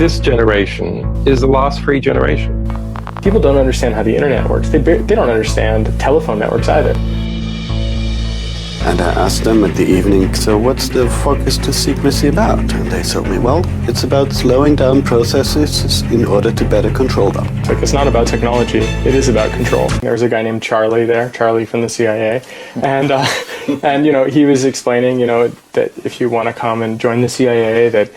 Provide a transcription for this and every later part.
This generation is the last free generation. People don't understand how the internet works. They don't understand telephone networks either. And I asked them at the evening, so what's the fuck is the secrecy about? And they told me, well, it's about slowing down processes in order to better control them. It's not about technology, it is about control. There's a guy named Charlie there, Charlie from the CIA, and he was explaining, that if you want to come and join the CIA, that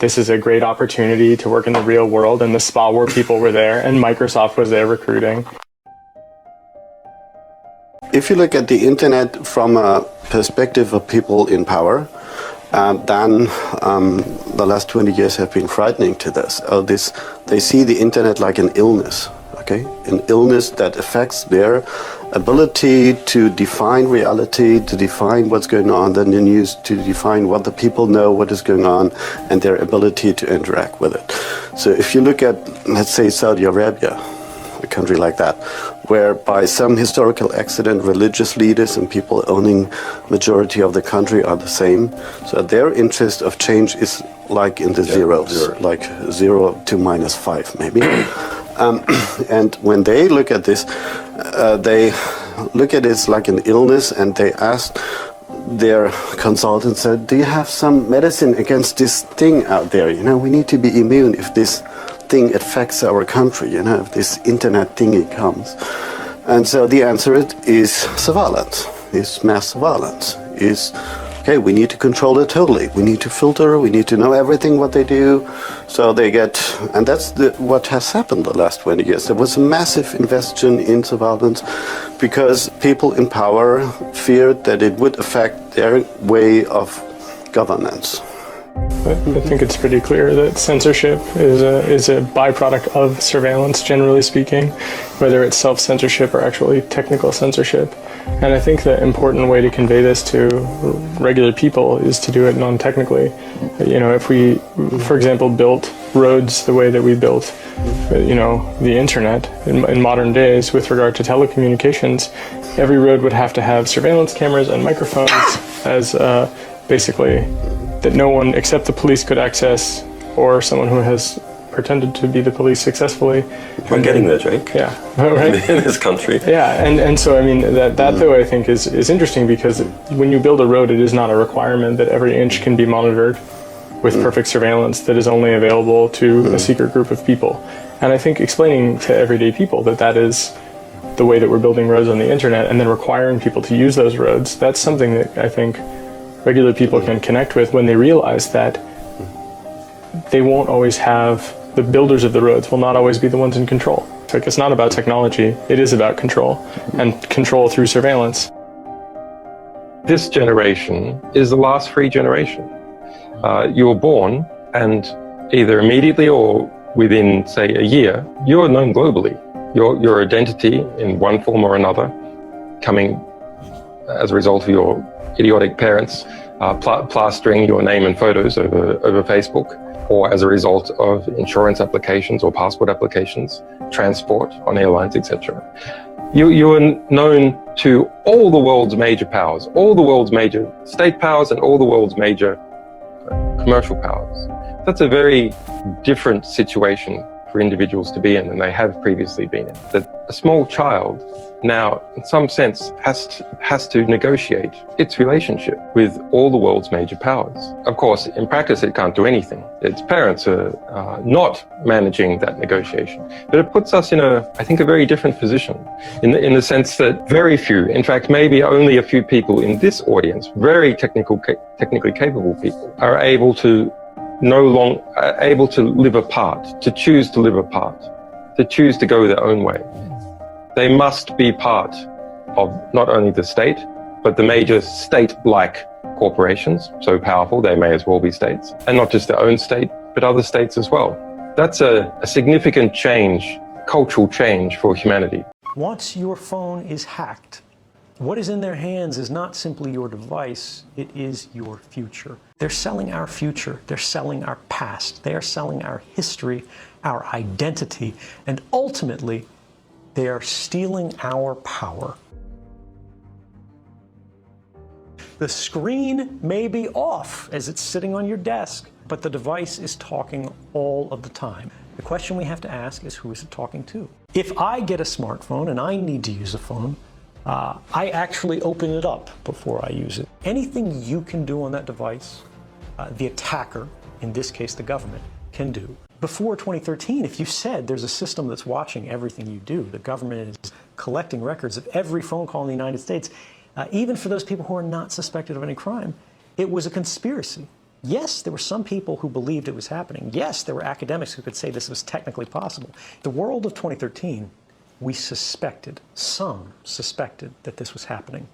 this is a great opportunity to work in the real world, and the Spa War people were there, and Microsoft was there recruiting. If you look at the internet from a perspective of people in power, then the last 20 years have been frightening to this. They see the internet like an illness, okay? An illness that affects their ability to define reality, to define what's going on in the news, to define what the people know, what is going on, and their ability to interact with it. So if you look at, let's say, Saudi Arabia, a country like that, where by some historical accident religious leaders and people owning majority of the country are the same, so their interest of change is like in the zeros, like 0 to -5 maybe. And when they look at this, they look at it like an illness, and they ask their consultant, said, do you have some medicine against this thing out there? We need to be immune if this thing affects our country, if this internet thingy comes. And so the answer is surveillance, is mass surveillance, is, okay, we need to control it totally. We need to filter, we need to know everything what they do. So they get, and that's what has happened the last 20 years. There was a massive investment in surveillance because people in power feared that it would affect their way of governance. I think it's pretty clear that censorship is a byproduct of surveillance, generally speaking, whether it's self-censorship or actually technical censorship. And I think the important way to convey this to regular people is to do it non-technically. If we, for example, built roads the way that we built, the internet in modern days with regard to telecommunications, every road would have to have surveillance cameras and microphones as basically that no one except the police could access, or someone who has pretended to be the police successfully. We're getting there, Jake. Yeah, right. In this country. Yeah, and so I mean that though I think is interesting, because when you build a road, it is not a requirement that every inch can be monitored with perfect surveillance that is only available to a secret group of people. And I think explaining to everyday people that is the way that we're building roads on the internet, and then requiring people to use those roads, that's something that I think regular people can connect with when they realize that they won't always have, the builders of the roads will not always be the ones in control. It's not about technology, it is about control, and control through surveillance. This generation is the last free generation. You were born, and either immediately or within, say, a year, you're known globally. Your identity in one form or another, coming as a result of your idiotic parents plastering your name and photos over Facebook, or as a result of insurance applications or passport applications, transport on airlines, etc. You are known to all the world's major powers, all the world's major state powers, and all the world's major commercial powers. That's a very different situation for individuals to be in than they have previously been in. That a small child now, in some sense, has to negotiate its relationship with all the world's major powers. Of course, in practice, it can't do anything. Its parents are not managing that negotiation. But it puts us in I think, a very different position in the sense that very few, in fact, maybe only a few people in this audience, very technically capable people, are able to able to live apart, to choose to live apart, to choose to go their own way. They must be part of not only the state, but the major state-like corporations, so powerful they may as well be states, and not just their own state, but other states as well. That's a significant change, cultural change for humanity. Once your phone is hacked, what is in their hands is not simply your device, it is your future. They're selling our future, they're selling our past, they are selling our history, our identity, and ultimately, they are stealing our power. The screen may be off as it's sitting on your desk, but the device is talking all of the time. The question we have to ask is, who is it talking to? If I get a smartphone and I need to use a phone, I actually open it up before I use it. Anything you can do on that device, the attacker, in this case the government, can do. Before 2013, if you said there's a system that's watching everything you do, the government is collecting records of every phone call in the United States, even for those people who are not suspected of any crime, it was a conspiracy. Yes, there were some people who believed it was happening. Yes, there were academics who could say this was technically possible. The world of 2013, we suspected, some suspected that this was happening.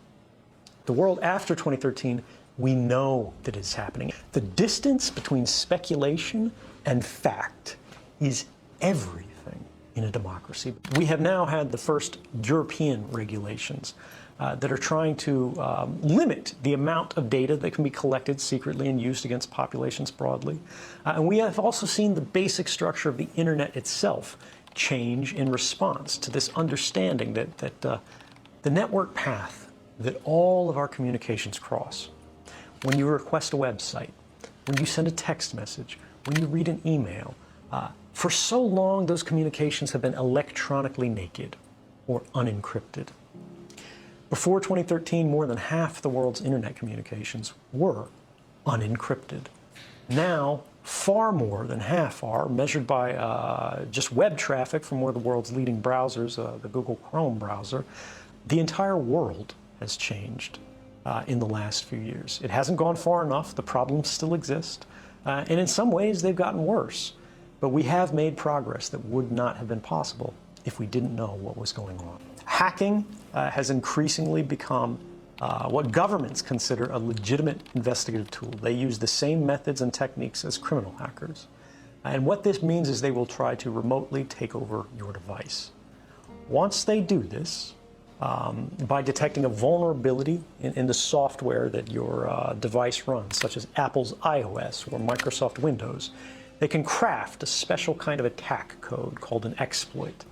The world after 2013, we know that it's happening. The distance between speculation and fact is everything in a democracy. We have now had the first European regulations that are trying to limit the amount of data that can be collected secretly and used against populations broadly. And we have also seen the basic structure of the internet itself change in response to this understanding that the network path that all of our communications cross, when you request a website, when you send a text message, when you read an email, for so long those communications have been electronically naked or unencrypted. Before 2013, more than half the world's internet communications were unencrypted. Now, far more than half are, measured by just web traffic from one of the world's leading browsers, the Google Chrome browser. The entire world has changed in the last few years. It hasn't gone far enough. The problems still exist. And in some ways, they've gotten worse. But we have made progress that would not have been possible if we didn't know what was going on. Hacking has increasingly become what governments consider a legitimate investigative tool. They use the same methods and techniques as criminal hackers. And what this means is they will try to remotely take over your device. Once they do this, by detecting a vulnerability in the software that your device runs, such as Apple's iOS or Microsoft Windows, they can craft a special kind of attack code called an exploit.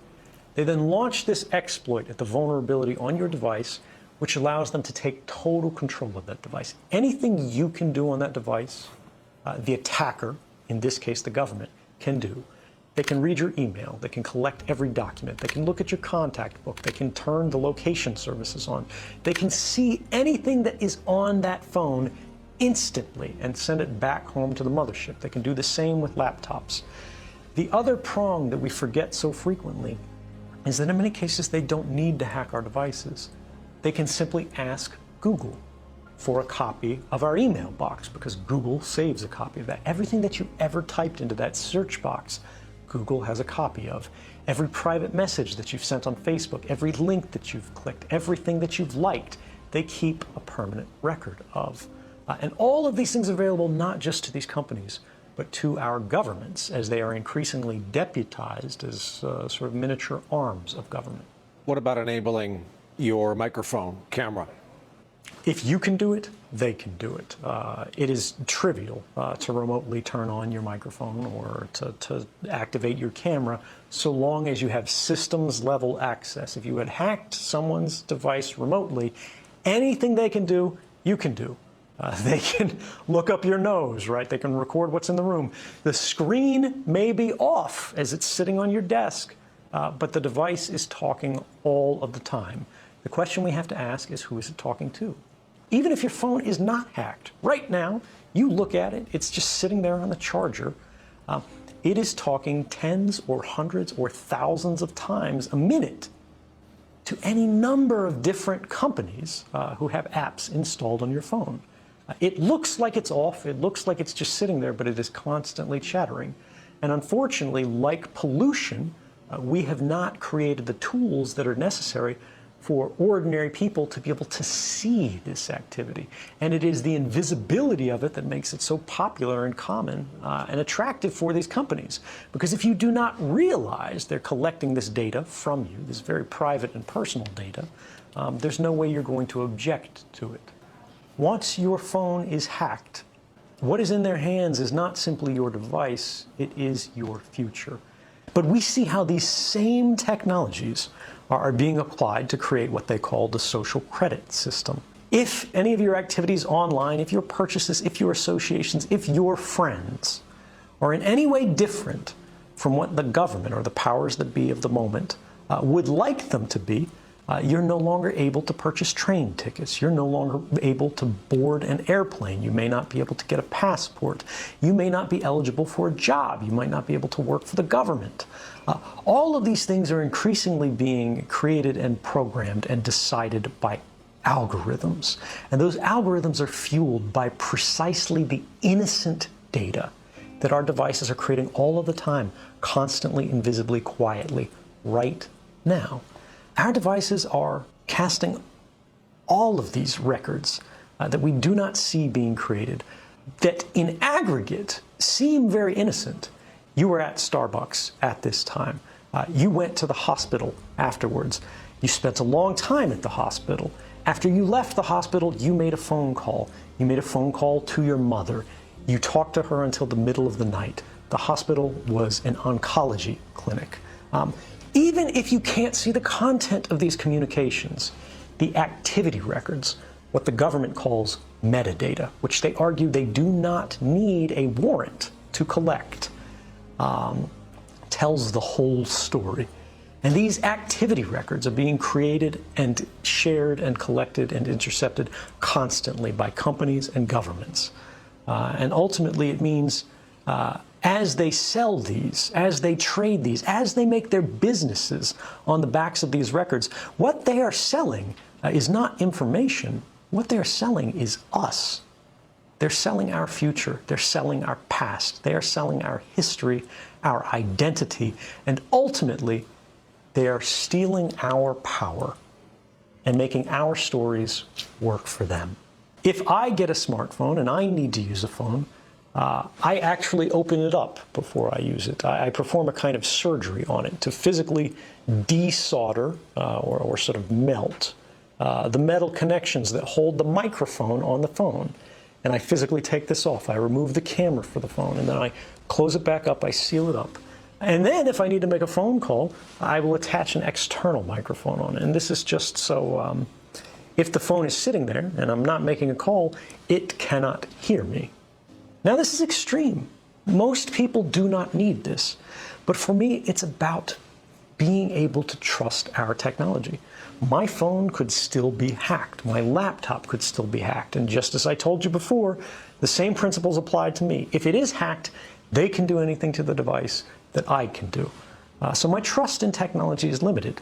They then launch this exploit at the vulnerability on your device, which allows them to take total control of that device. Anything you can do on that device, the attacker, in this case the government, can do. They can read your email, they can collect every document, they can look at your contact book, they can turn the location services on, they can see anything that is on that phone instantly and send it back home to the mothership. They can do the same with laptops. The other prong that we forget so frequently is that in many cases they don't need to hack our devices. They can simply ask Google for a copy of our email box, because Google saves a copy of that. Everything that you ever typed into that search box, Google has a copy of. Every private message that you've sent on Facebook, every link that you've clicked, everything that you've liked, they keep a permanent record of. And all of these things are available not just to these companies, but to our governments, as they are increasingly deputized as sort of miniature arms of government. What about enabling your microphone camera? If you can do it, they can do it. It is trivial to remotely turn on your microphone or to activate your camera, so long as you have systems level access. If you had hacked someone's device remotely, anything they can do, you can do. They can look up your nose, right? They can record what's in the room. The screen may be off as it's sitting on your desk, but the device is talking all of the time. The question we have to ask is, who is it talking to? Even if your phone is not hacked, right now, you look at it, it's just sitting there on the charger. It is talking tens or hundreds or thousands of times a minute to any number of different companies who have apps installed on your phone. It looks like it's off, it looks like it's just sitting there, but it is constantly chattering. And unfortunately, like pollution, we have not created the tools that are necessary for ordinary people to be able to see this activity. And it is the invisibility of it that makes it so popular and common and attractive for these companies. Because if you do not realize they're collecting this data from you, this very private and personal data, there's no way you're going to object to it. Once your phone is hacked, what is in their hands is not simply your device, it is your future. But we see how these same technologies are being applied to create what they call the social credit system. If any of your activities online, if your purchases, if your associations, if your friends are in any way different from what the government or the powers that be of the moment would like them to be, you're no longer able to purchase train tickets. You're no longer able to board an airplane. You may not be able to get a passport. You may not be eligible for a job. You might not be able to work for the government. All of these things are increasingly being created and programmed and decided by algorithms. And those algorithms are fueled by precisely the innocent data that our devices are creating all of the time, constantly, invisibly, quietly, right now. Our devices are casting all of these records that we do not see being created, that in aggregate seem very innocent. You were at Starbucks at this time. You went to the hospital afterwards. You spent a long time at the hospital. After you left the hospital, you made a phone call. You made a phone call to your mother. You talked to her until the middle of the night. The hospital was an oncology clinic. Even if you can't see the content of these communications, the activity records, what the government calls metadata, which they argue they do not need a warrant to collect, tells the whole story. And these activity records are being created and shared and collected and intercepted constantly by companies and governments. And ultimately it means as they sell these, as they trade these, as they make their businesses on the backs of these records, what they are selling is not information. What they're selling is us. They're selling our future. They're selling our past. They are selling our history, our identity, and ultimately, they are stealing our power and making our stories work for them. If I get a smartphone and I need to use a phone, I actually open it up before I use it. I perform a kind of surgery on it to physically desolder or sort of melt the metal connections that hold the microphone on the phone. And I physically take this off. I remove the camera for the phone, and then I close it back up, I seal it up. And then if I need to make a phone call, I will attach an external microphone on it. And this is just so if the phone is sitting there and I'm not making a call, it cannot hear me. Now this is extreme. Most people do not need this. But for me, it's about being able to trust our technology. My phone could still be hacked. My laptop could still be hacked. And just as I told you before, the same principles apply to me. If it is hacked, they can do anything to the device that I can do. So my trust in technology is limited.